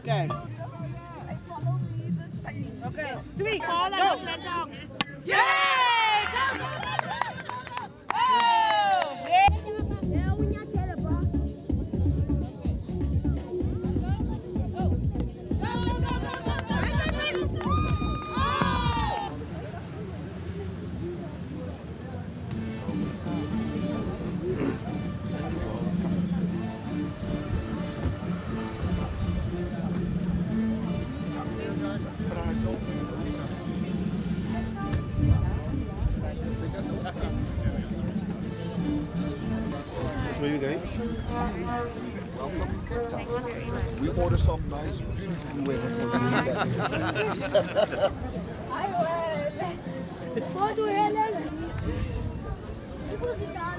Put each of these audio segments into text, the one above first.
Okay. Okay. Sweet. Go. Where you going? We order some nice women for Foto Helen. Depositar.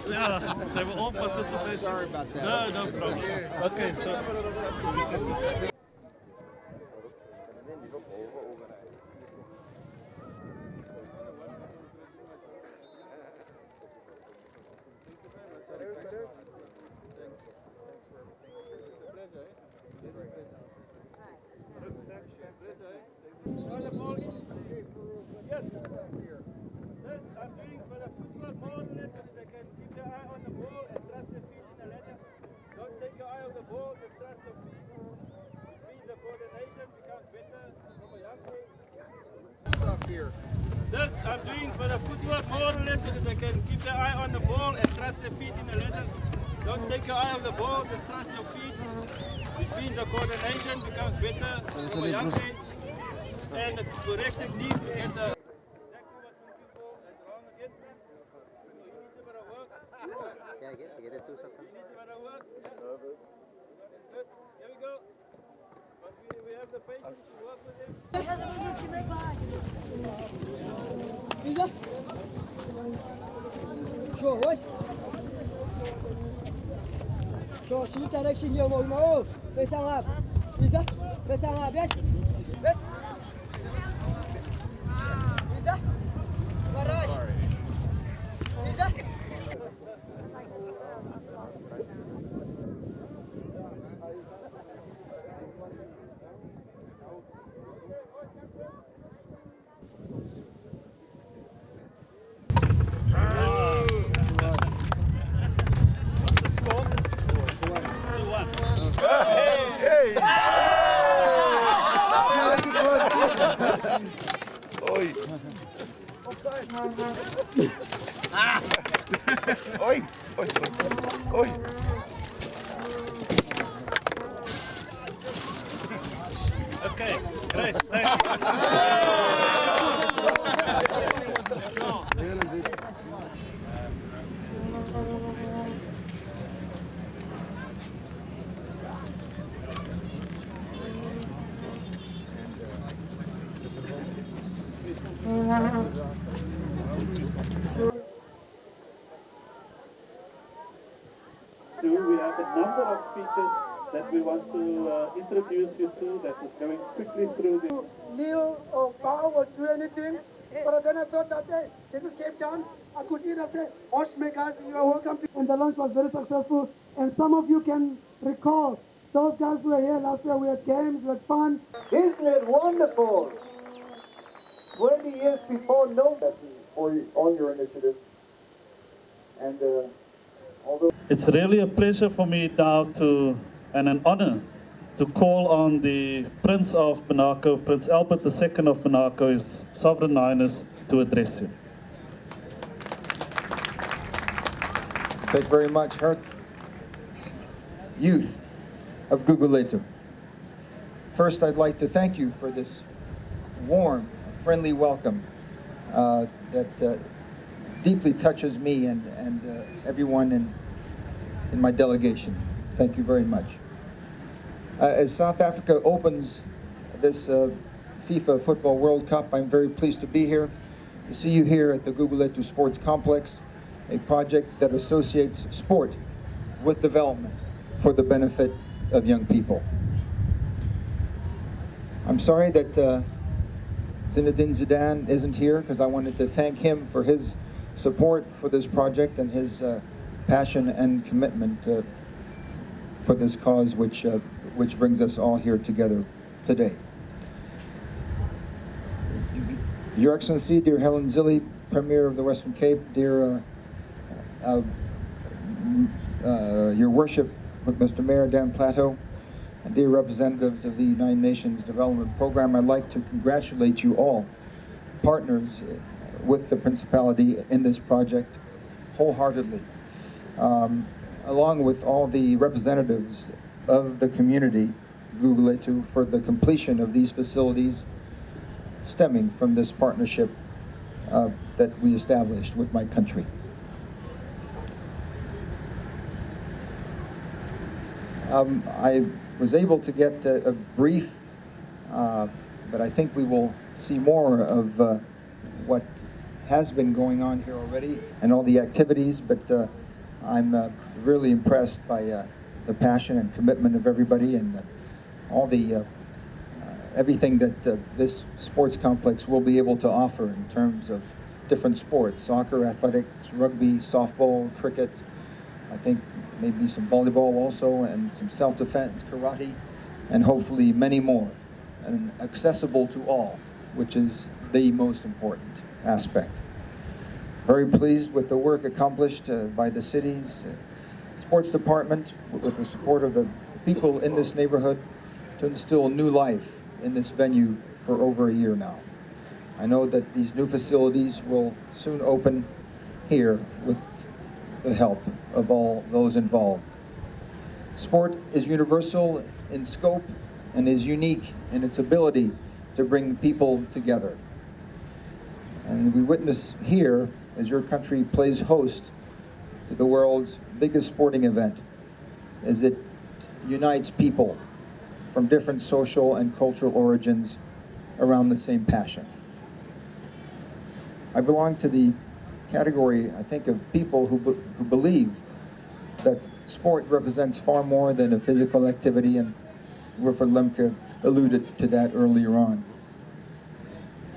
Yeah, they were all participating. Sorry about that. No problem. Okay, so I'm doing for the football more than it, they can keep their eye on the ball and trust their feet in the ladder. Don't take your eye off the ball, just trust your feet. It means the coordination becomes better from a young age. Stuff here. This I'm doing for the football more or less so that they can keep their eye on the ball and trust their feet in the ladder. Don't take your eye off the ball, just trust your feet. Which means the coordination becomes better from a young age. And the correct technique to get the Get it too, Good. Here we go. But we have the patience to work with him. Visa. Sure, what? Sure, change direction here, Mo. Face up. Visa. Face up. Yes. Yes. Visa. Right. Visa. what's the score? 2-1. Hey! Oi! Offside! Oi! Oi! Oi! Okay, great, thanks. We have a number of speakers that we want to introduce you to that is going quickly through the... Leo or Bao would do anything, but then I thought that day, this is Cape Town, I could eat up there, Oshmakers, you are welcome to. And the lunch was very successful, and some of you can recall, those guys who were here last year, we had games, we had fun. Isn't it wonderful? 20 years before, no. On your initiative. And although... It's really a pleasure for me now and an honor to call on the Prince of Monaco, Prince Albert II of Monaco, His Sovereign Highness, to address you. Thank you very much, Hart. Youth of Guguletu. First, I'd like to thank you for this warm, friendly welcome that deeply touches me and everyone in my delegation. Thank you very much. As South Africa opens this FIFA Football World Cup, I'm very pleased to be here, to see you here at the Guguletu Sports Complex, a project that associates sport with development for the benefit of young people. I'm sorry that Zinedine Zidane isn't here, because I wanted to thank him for his support for this project and his passion and commitment for this cause, which brings us all here together today. Your Excellency, dear Helen Zille, Premier of the Western Cape, dear Your Worship, Mr. Mayor Dan Plateau, and dear representatives of the United Nations Development Program, I'd like to congratulate you all, partners with the Principality in this project, wholeheartedly, along with all the representatives of the community, Guguletu, for the completion of these facilities stemming from this partnership that we established with my country. I was able to get a brief, but I think we will see more of what has been going on here already and all the activities, but I'm really impressed by the passion and commitment of everybody and all the everything that this sports complex will be able to offer in terms of different sports: soccer, athletics, rugby, softball, cricket, I think maybe some volleyball also, and some self-defense, karate, and hopefully many more, and accessible to all, which is the most important aspect. Very pleased with the work accomplished by the city's sports department with the support of the people in this neighborhood to instill new life in this venue for over a year now. I know that these new facilities will soon open here with the help of all those involved. Sport is universal in scope and is unique in its ability to bring people together. And we witness here as your country plays host to the world's biggest sporting event, as it unites people from different social and cultural origins around the same passion. I belong to the category, I think, of people who believe that sport represents far more than a physical activity, and Wilfred Lemke alluded to that earlier on.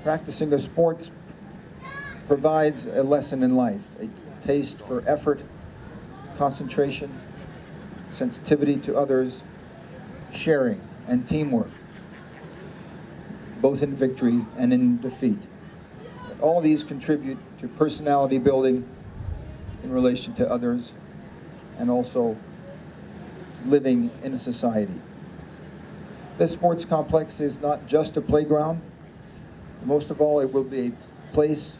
Practicing a sport provides a lesson in life, a taste for effort, concentration, sensitivity to others, sharing, and teamwork, both in victory and in defeat. All these contribute to personality building in relation to others, and also living in a society. This sports complex is not just a playground. Most of all, it will be a place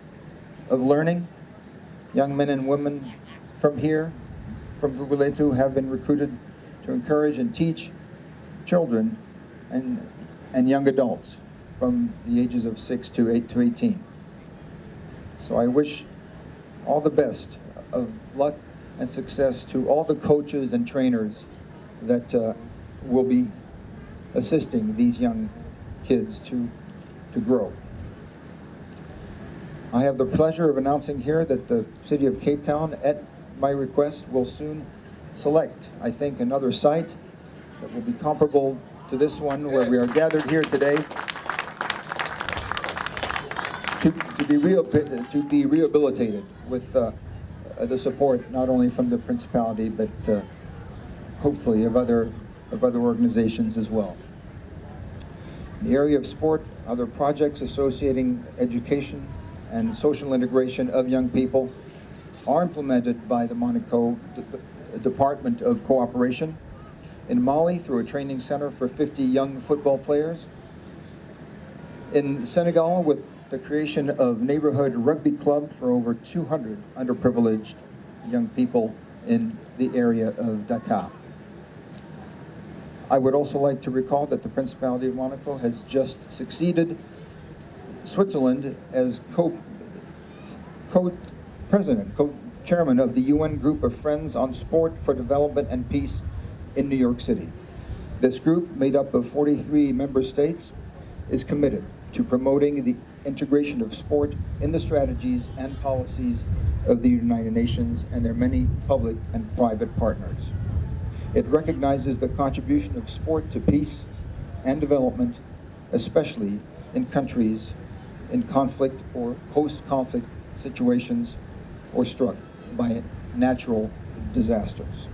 of learning. Young men and women from here, from Guguletu, have been recruited to encourage and teach children and young adults from the ages of 6 to 18. So I wish all the best of luck and success to all the coaches and trainers that will be assisting these young kids to grow. I have the pleasure of announcing here that the City of Cape Town, at my request, will soon select, I think, another site that will be comparable to this one where we are gathered here today to be rehabilitated with the support not only from the Principality but hopefully of other organizations as well. In the area of sport, other projects associating education and social integration of young people are implemented by the Monaco Department of Cooperation. In Mali, through a training center for 50 young football players. In Senegal, with the creation of neighborhood rugby club for over 200 underprivileged young people in the area of Dakar. I would also like to recall that the Principality of Monaco has just succeeded Switzerland as co-chairman of the UN Group of Friends on Sport for Development and Peace in New York City. This group, made up of 43 member states, is committed to promoting the integration of sport in the strategies and policies of the United Nations and their many public and private partners. It recognizes the contribution of sport to peace and development, especially in countries in conflict or post-conflict situations or struck by natural disasters.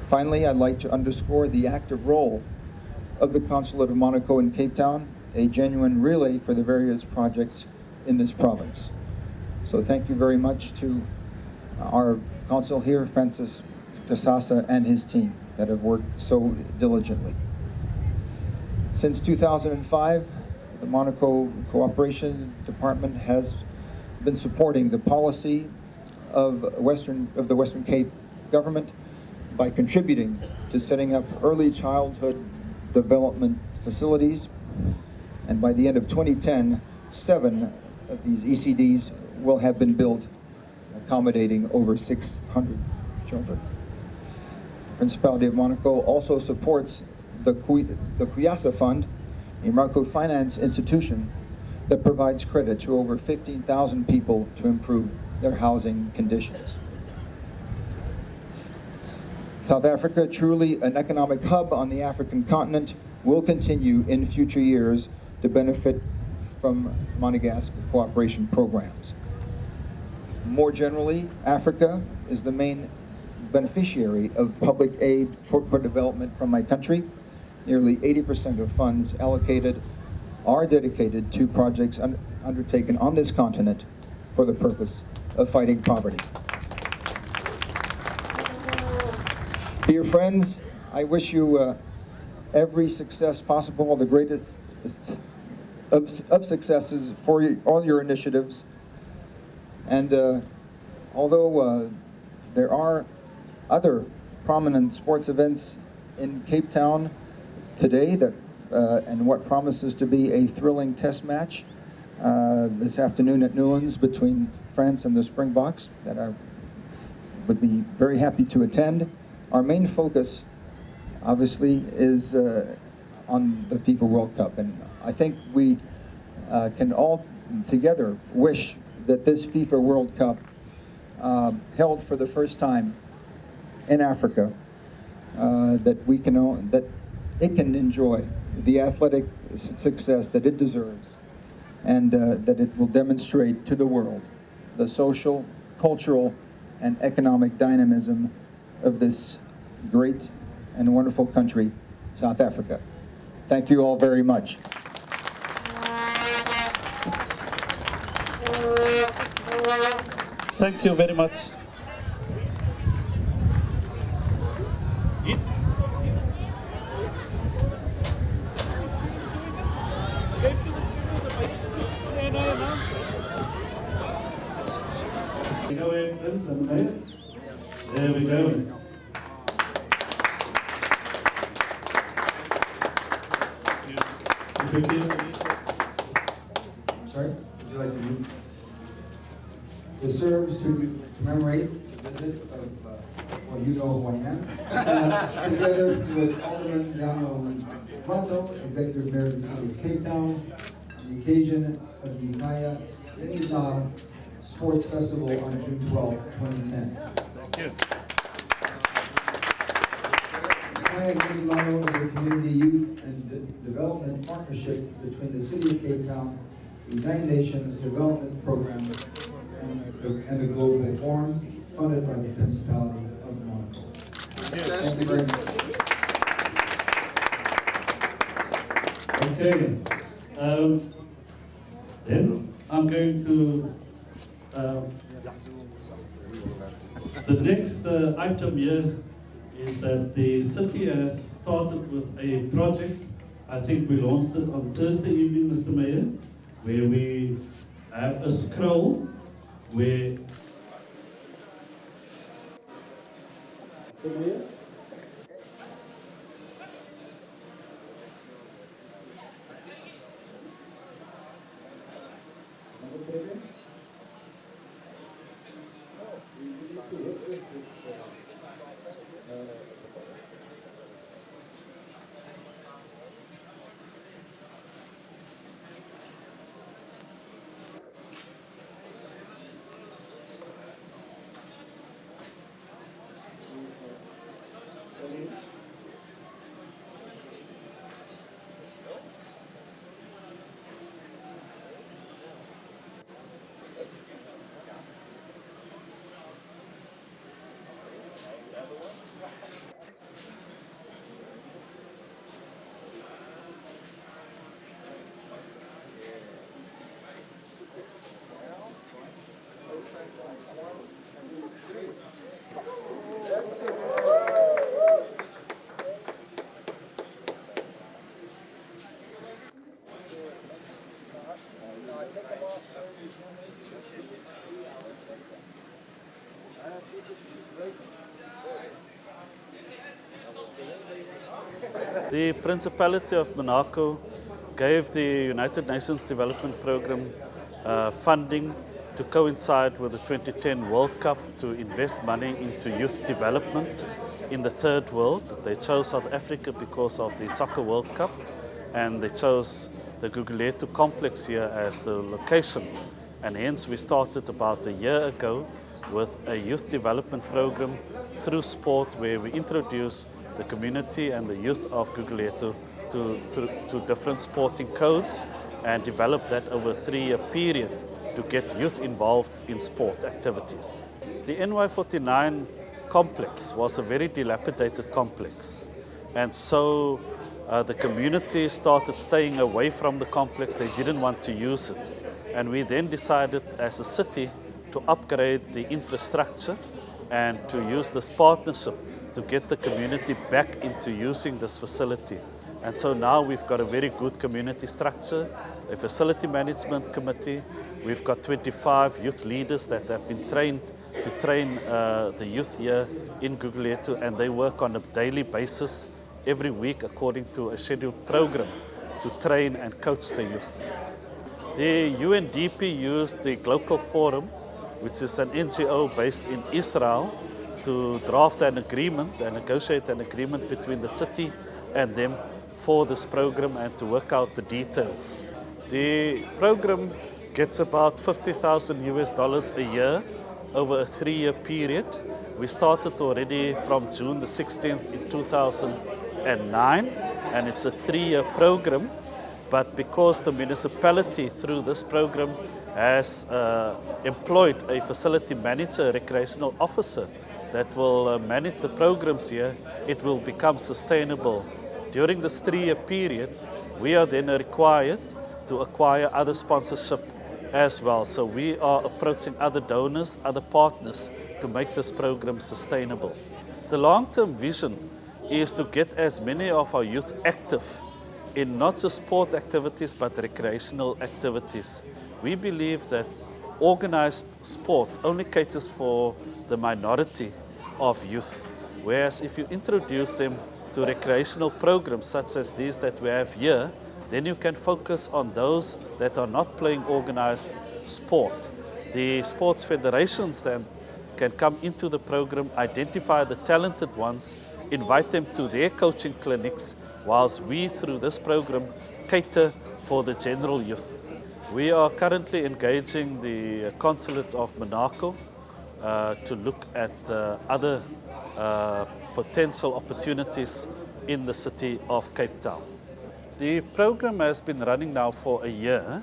Finally, I'd like to underscore the active role of the Consulate of Monaco in Cape Town, a genuine relay for the various projects in this province. So thank you very much to our consul here, Francis Casasa, and his team that have worked so diligently. Since 2005, the Monaco Cooperation Department has been supporting the policy of the Western Cape government by contributing to setting up early childhood development facilities. And by the end of 2010, 7 of these ECDs will have been built, accommodating over 600 children. Principality of Monaco also supports the Kuyasa Fund, a microfinance institution that provides credit to over 15,000 people to improve their housing conditions. South Africa, truly an economic hub on the African continent, will continue in future years to benefit from Monegasque cooperation programs. More generally, Africa is the main beneficiary of public aid for development from my country. Nearly 80% of funds allocated are dedicated to projects undertaken on this continent for the purpose of fighting poverty. Dear friends, I wish you every success possible, the greatest of successes for all your initiatives. And although there are other prominent sports events in Cape Town today that and what promises to be a thrilling test match this afternoon at Newlands between France and the Springboks that I would be very happy to attend. Our main focus, obviously, is on the FIFA World Cup, and I think we can all together wish that this FIFA World Cup, held for the first time in Africa, that it can enjoy the athletic success that it deserves, and that it will demonstrate to the world the social, cultural, and economic dynamism of this great and wonderful country, South Africa. Thank you all very much. Thank you very much. We go in, Prince and Mayor. There we go. I'm sorry, would you like to do? This serves to commemorate the visit of, well, you know who I am, together with Alderman Yano Plato, Executive Mayor of the City of Cape Town, on the occasion of the Ikhaya Lemidlalo Sports Festival on June 12, 2010. Thank you. Ikhaya Lemidlalo is a community youth and development partnership between the City of Cape Town, the United Nations Development Program, and the Global Forum, funded by the Principality of Monaco. Thank you very much. Okay. Then I'm going to the next item here is that the city has started with a project. I think we launched it on Thursday evening, Mr. Mayor, where we have a scroll where The Principality of Monaco gave the United Nations Development Programme funding to coincide with the 2010 World Cup to invest money into youth development in the third world. They chose South Africa because of the Soccer World Cup, and they chose the Guguletu complex here as the location. And hence we started about a year ago with a youth development program through sport, where we introduce the community and the youth of Guguletu to different sporting codes and develop that over a 3-year period to get youth involved in sport activities. The NY49 complex was a very dilapidated complex, and so the community started staying away from the complex. They didn't want to use it, and we then decided as a city to upgrade the infrastructure and to use this partnership to get the community back into using this facility. And so now we've got a very good community structure, a facility management committee. We've got 25 youth leaders that have been trained to train the youth here in Guguletu, and they work on a daily basis every week according to a scheduled program to train and coach the youth. The UNDP used the Global Forum, which is an NGO based in Israel, to draft an agreement and negotiate an agreement between the city and them for this program and to work out the details. The program gets about $50,000 a year over a 3-year period. We started already from June the 16th in 2009, and it's a 3-year program. But because the municipality through this program has employed a facility manager, a recreational officer that will manage the programs here, it will become sustainable. During this 3-year period, we are then required to acquire other sponsorship as well. So we are approaching other donors, other partners to make this program sustainable. The long-term vision is to get as many of our youth active in not just sport activities but recreational activities. We believe that organized sport only caters for the minority of youth, whereas if you introduce them to recreational programs such as these that we have here, then you can focus on those that are not playing organized sport. The sports federations then can come into the program, identify the talented ones, invite them to their coaching clinics, whilst we through this program cater for the general youth. We are currently engaging the Consulate of Monaco to look at other potential opportunities in the city of Cape Town. The program has been running now for a year,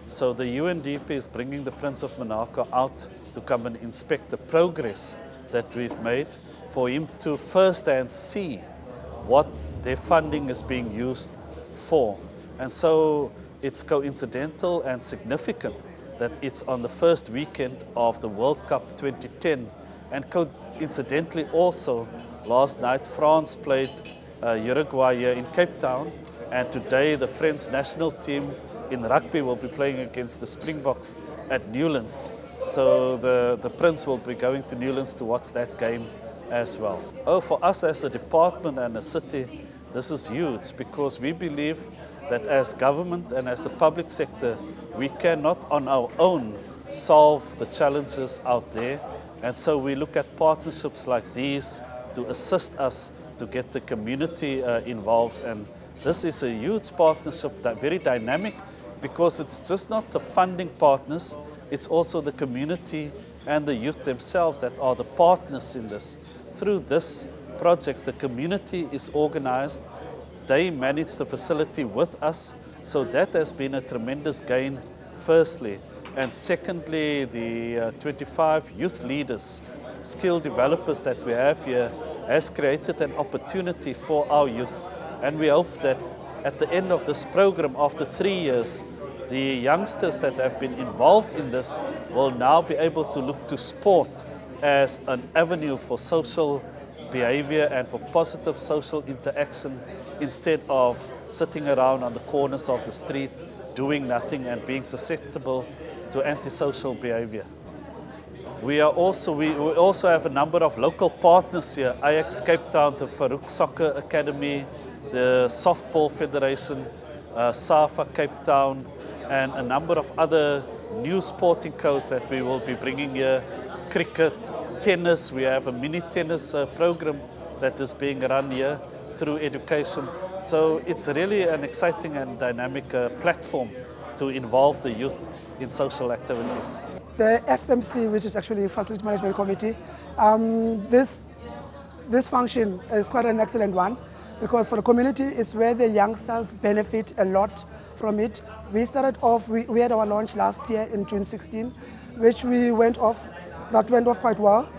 so the UNDP is bringing the Prince of Monaco out to come and inspect the progress that we've made, for him to firsthand see what their funding is being used for. And so it's coincidental and significant that it's on the first weekend of the World Cup 2010, and coincidentally also last night France played Uruguay here in Cape Town, and today the French national team in rugby will be playing against the Springboks at Newlands. So the Prince will be going to Newlands to watch that game as well. For us as a department and a city, this is huge, because we believe that as government and as the public sector, we cannot on our own solve the challenges out there. And so we look at partnerships like these to assist us to get the community involved. And this is a huge partnership, that very dynamic, because it's just not the funding partners, it's also the community and the youth themselves that are the partners in this. Through this project, the community is organized. They manage the facility with us, so that has been a tremendous gain, firstly. And secondly, the 25 youth leaders, skill developers that we have here, has created an opportunity for our youth. And we hope that at the end of this program, after 3 years, the youngsters that have been involved in this will now be able to look to sport as an avenue for social behavior and for positive social interaction, instead of sitting around on the corners of the street doing nothing and being susceptible to antisocial behavior. We also have a number of local partners here: Ajax Cape Town, the Farouk Soccer Academy, the Softball Federation, SAFA Cape Town, and a number of other new sporting codes that we will be bringing here. Cricket, tennis, we have a mini tennis program that is being run here through education. So it's really an exciting and dynamic platform to involve the youth in social activities. The FMC, which is actually Facility Management Committee, this function is quite an excellent one, because for the community, it's where the youngsters benefit a lot from it. We started off, we had our launch last year in June 16, which that went off quite well.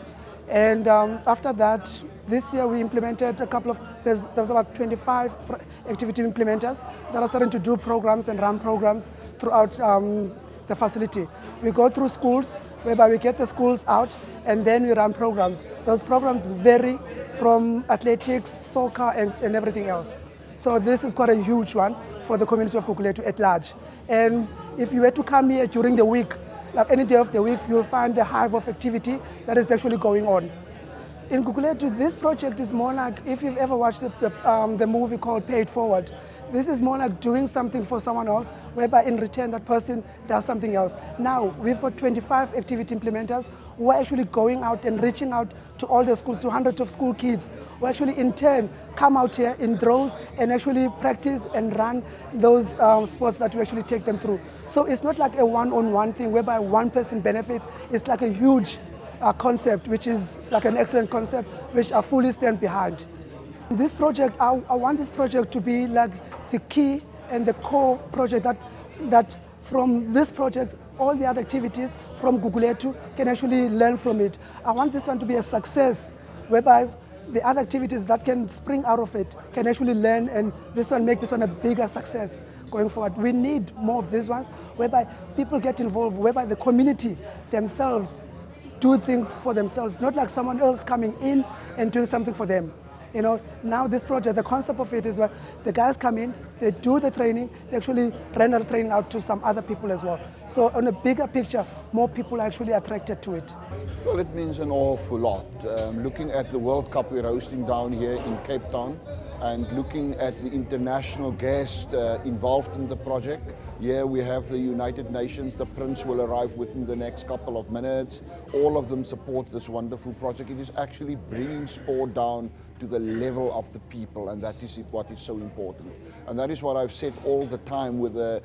And after that, this year we implemented a couple of, there was about 25 activity implementers that are starting to do programs and run programs throughout the facility. We go through schools, whereby we get the schools out and then we run programs. Those programs vary from athletics, soccer, and everything else. So this is quite a huge one for the community of Gugulethu at large. And if you were to come here during the week, like any day of the week, you'll find the hive of activity that is actually going on. In Gugulethu, this project is more like, if you've ever watched the movie called Pay It Forward, this is more like doing something for someone else, whereby in return that person does something else. Now, we've got 25 activity implementers who are actually going out and reaching out to all the schools, to hundreds of school kids, who actually in turn come out here in droves and actually practice and run those sports that we actually take them through. So it's not like a one-on-one thing whereby one person benefits. It's like a huge concept, which is like an excellent concept, which I fully stand behind. This project, I want this project to be like the key and the core project that from this project, all the other activities from Gugulethu can actually learn from it. I want this one to be a success, whereby the other activities that can spring out of it can actually learn, and this one make this one a bigger success going forward. We need more of these ones, whereby people get involved, whereby the community themselves do things for themselves, not like someone else coming in and doing something for them. You know, now this project, the concept of it is where the guys come in, they do the training, they actually render training out to some other people as well. So on a bigger picture, more people are actually attracted to it. Well, it means an awful lot. Looking at the World Cup we're hosting down here in Cape Town, and looking at the international guests involved in the project. Here we have the United Nations. The Prince will arrive within the next couple of minutes. All of them support this wonderful project. It is actually bringing sport down to the level of the people, and that is what is so important. And that is what I've said all the time with the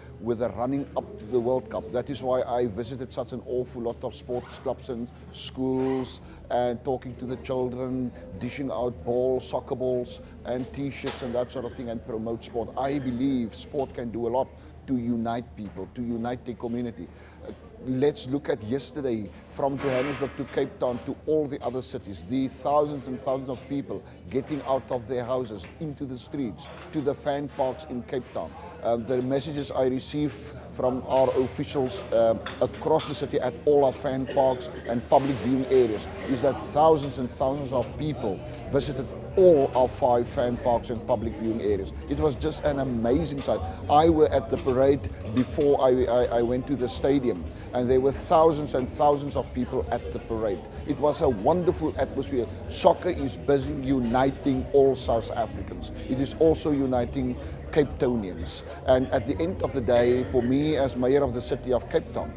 running up to the World Cup. That is why I visited such an awful lot of sports clubs and schools, and talking to the children, dishing out balls, soccer balls and t-shirts and that sort of thing, and promote sport. I believe sport can do a lot to unite people, to unite the community. Let's look at yesterday, from Johannesburg to Cape Town to all the other cities, the thousands and thousands of people getting out of their houses into the streets, to the fan parks in Cape Town. The messages I receive from our officials across the city at all our fan parks and public viewing areas is that thousands and thousands of people visited all our 5 fan parks and public viewing areas. It was just an amazing sight. I was at the parade before I went to the stadium, and there were thousands and thousands of people at the parade. It was a wonderful atmosphere. Soccer is busy uniting all South Africans. It is also uniting Cape Townians. And at the end of the day, for me as mayor of the city of Cape Town,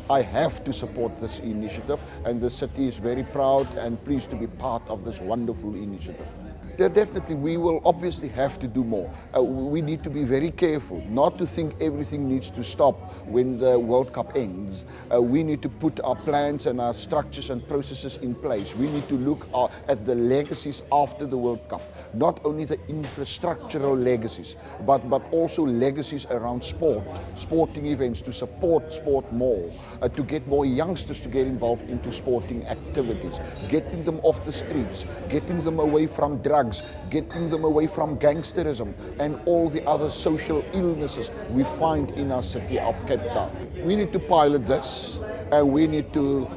I have to support this initiative, and the city is very proud and pleased to be part of this wonderful initiative. Definitely, we will obviously have to do more. We need to be very careful not to think everything needs to stop when the World Cup ends. We need to put our plans and our structures and processes in place. We need to look at the legacies after the World Cup. Not only the infrastructural legacies, but also legacies around sport, sporting events, to support sport more, to get more youngsters to get involved into sporting activities, getting them off the streets, getting them away from drugs, getting them away from gangsterism and all the other social illnesses we find in our city of Cape Town. We need to pilot this, and we need to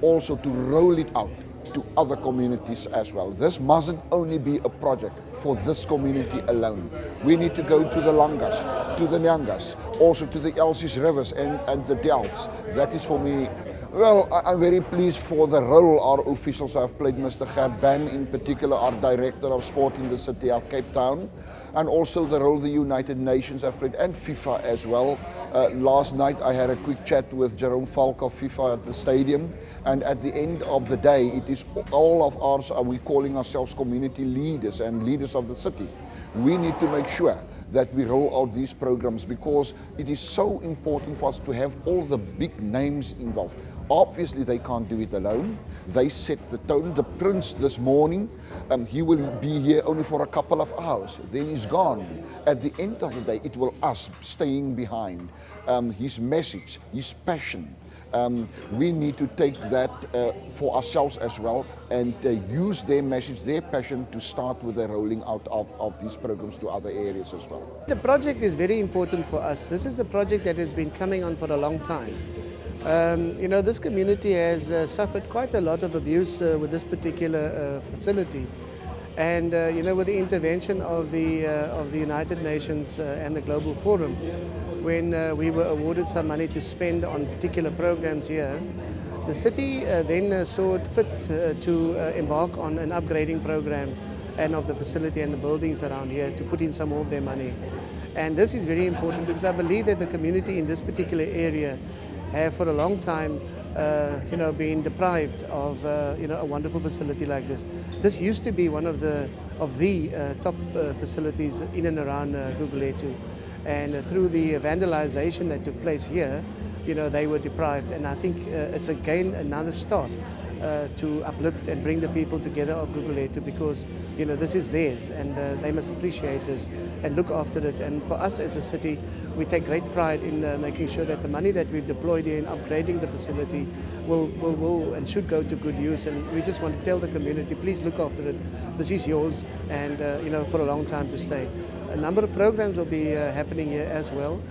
also to roll it out to other communities as well. This mustn't only be a project for this community alone. We need to go to the Langas, to the Nyangas, also to the Elsies rivers and the Delts. That is for me Well, I'm very pleased for the role our officials have played. Mr. Gert Bam, in particular, our Director of Sport in the city of Cape Town, and also the role the United Nations have played, and FIFA as well. Last night I had a quick chat with Jerome Falk of FIFA at the stadium, and at the end of the day, it is all of ours, we calling ourselves community leaders and leaders of the city. We need to make sure that we roll out these programs because it is so important for us to have all the big names involved. Obviously, they can't do it alone. They set the tone. The Prince this morning, he will be here only for a couple of hours. Then he's gone. At the end of the day, it will us staying behind. His message, his passion. We need to take that for ourselves as well and use their message, their passion to start with the rolling out of these programs to other areas as well. The project is very important for us. This is a project that has been coming on for a long time. You know, this community has suffered quite a lot of abuse with this particular facility. And you know, with the intervention of the United Nations and the Global Forum, when we were awarded some money to spend on particular programs here, the city then saw it fit to embark on an upgrading program and of the facility and the buildings around here to put in some more of their money. And this is very important because I believe that the community in this particular area have for a long time you know, been deprived of you know, a wonderful facility like this. This used to be one of the top facilities in and around Gugulethu, and through the vandalization that took place here, you know, they were deprived. And I think it's again another start to uplift and bring the people together of Gugulethu, because you know, this is theirs and they must appreciate this and look after it. And for us as a city, we take great pride in making sure that the money that we've deployed in upgrading the facility will and should go to good use. And we just want to tell the community, please look after it. This is yours, and you know, for a long time to stay. A number of programs will be happening here as well.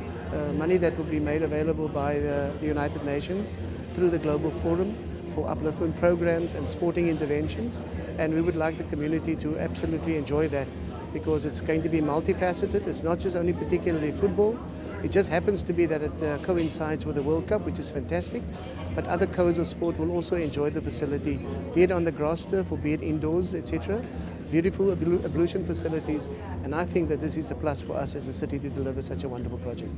Money that will be made available by the United Nations through the Global Forum for upliftment programs and sporting interventions, and we would like the community to absolutely enjoy that, because it's going to be multifaceted. It's not just only particularly football. It just happens to be that it coincides with the World Cup, which is fantastic, but other codes of sport will also enjoy the facility, be it on the grass turf or be it indoors, etc. Beautiful ablution facilities, and I think that this is a plus for us as a city to deliver such a wonderful project.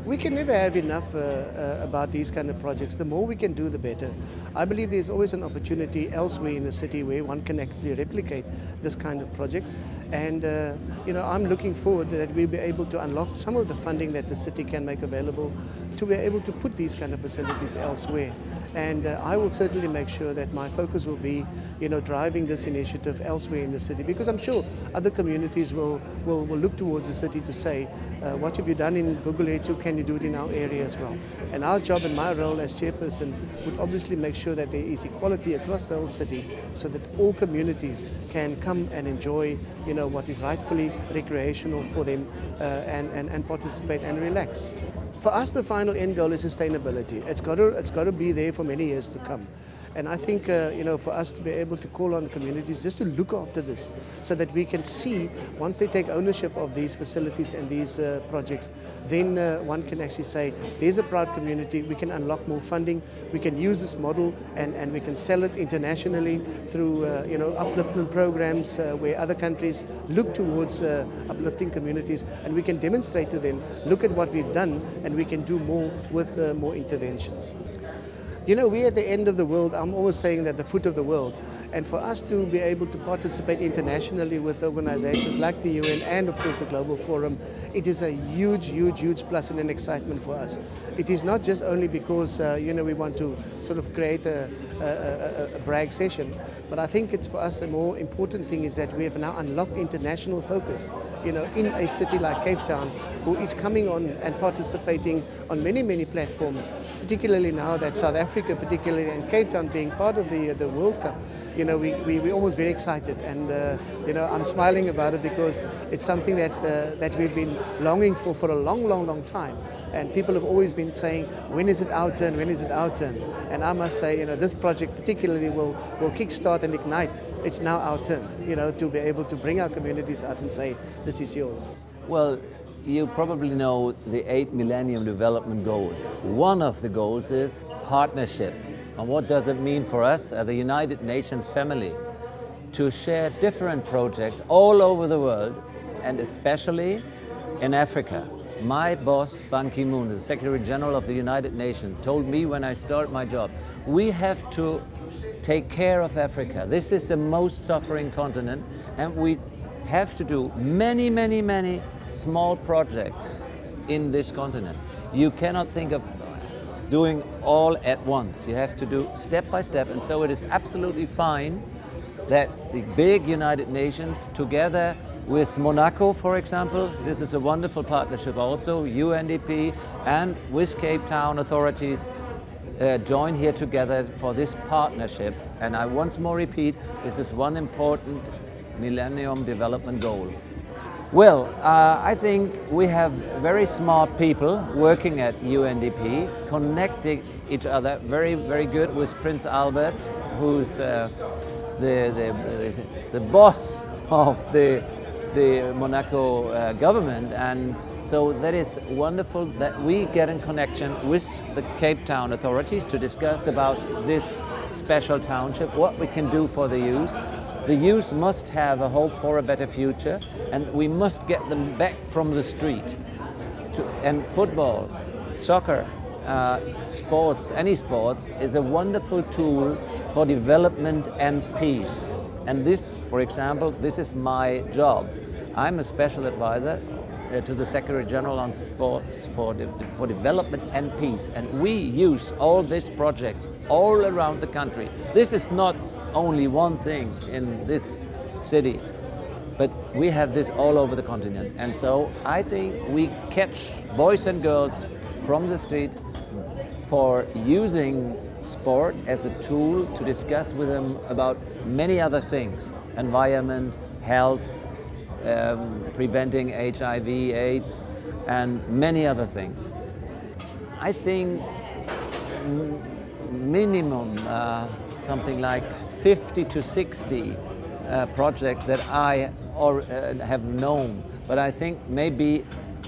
We can never have enough about these kind of projects. The more we can do, the better. I believe there's always an opportunity elsewhere in the city where one can actually replicate this kind of projects. And you know, I'm looking forward that we'll be able to unlock some of the funding that the city can make available to be able to put these kind of facilities elsewhere. And I will certainly make sure that my focus will be, you know, driving this initiative elsewhere in the city, because I'm sure other communities will look towards the city to say, what have you done in Gugulethu, can you do it in our area as well? And our job and my role as chairperson would obviously make sure that there is equality across the whole city, so that all communities can come and enjoy, you know, what is rightfully recreational for them and participate and relax. For us, the final end goal is sustainability. It's got to be there for many years to come. And I think, you know, for us to be able to call on the communities just to look after this, so that we can see, once they take ownership of these facilities and these projects, then one can actually say, there's a proud community, we can unlock more funding, we can use this model and we can sell it internationally through, you know, upliftment programs where other countries look towards uplifting communities, and we can demonstrate to them, look at what we've done, and we can do more with more interventions. You know, we're at the end of the world. I'm always saying that the foot of the world. And for us to be able to participate internationally with organizations like the UN and, of course, the Global Forum, it is a huge, huge, huge plus and an excitement for us. It is not just only because, you know, we want to sort of create a brag session, but I think it's for us a more important thing is that we have now unlocked international focus, you know, in a city like Cape Town, who is coming on and participating on many, many platforms, particularly now that South Africa, particularly, and Cape Town being part of the World Cup. You know, we're almost very excited, and you know, I'm smiling about it because it's something that we've been longing for a long, long, long time. And people have always been saying, when is it our turn, when is it our turn? And I must say, you know, this project particularly will kickstart and ignite. It's now our turn, you know, to be able to bring our communities out and say, this is yours. Well, you probably know the 8 Millennium Development Goals. One of the goals is partnership. And what does it mean for us as the United Nations family to share different projects all over the world, and especially in Africa? My boss, Ban Ki-moon, the Secretary General of the United Nations, told me when I started my job, we have to take care of Africa. This is the most suffering continent, and we have to do many, many, many small projects in this continent. You cannot think of doing all at once. You have to do step by step, and so it is absolutely fine that the big United Nations, together with Monaco, for example, this is a wonderful partnership also, UNDP and with Cape Town authorities, join here together for this partnership. And I once more repeat, this is one important Millennium Development Goal. Well, I think we have very smart people working at UNDP, connecting each other very, very good with Prince Albert, who's the boss of the Monaco government. And so that is wonderful that we get in connection with the Cape Town authorities to discuss about this special township, what we can do for the youth. The youth must have a hope for a better future, and we must get them back from the street. And football, soccer, sports, any sports is a wonderful tool for development and peace. And this, for example, this is my job. I'm a special advisor to the Secretary General on sports for development and peace. And we use all these projects all around the country. This is not only one thing in this city, but we have this all over the continent. And so I think we catch boys and girls from the street for using sport as a tool to discuss with them about many other things: environment, health, preventing HIV, AIDS, and many other things. I think minimum something like 50 to 60 projects that I have known, but I think maybe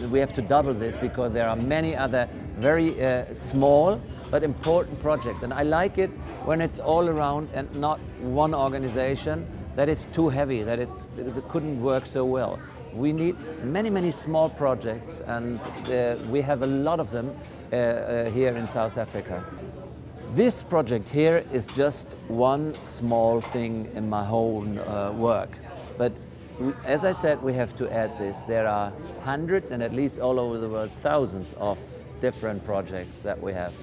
we have to double this because there are many other very small but important projects. And I like it when it's all around and not one organization that is too heavy, that it couldn't work so well. We need many, many small projects, and we have a lot of them here in South Africa. This project here is just one small thing in my whole work. But as I said, we have to add this. There are hundreds, and at least all over the world, thousands of different projects that we have.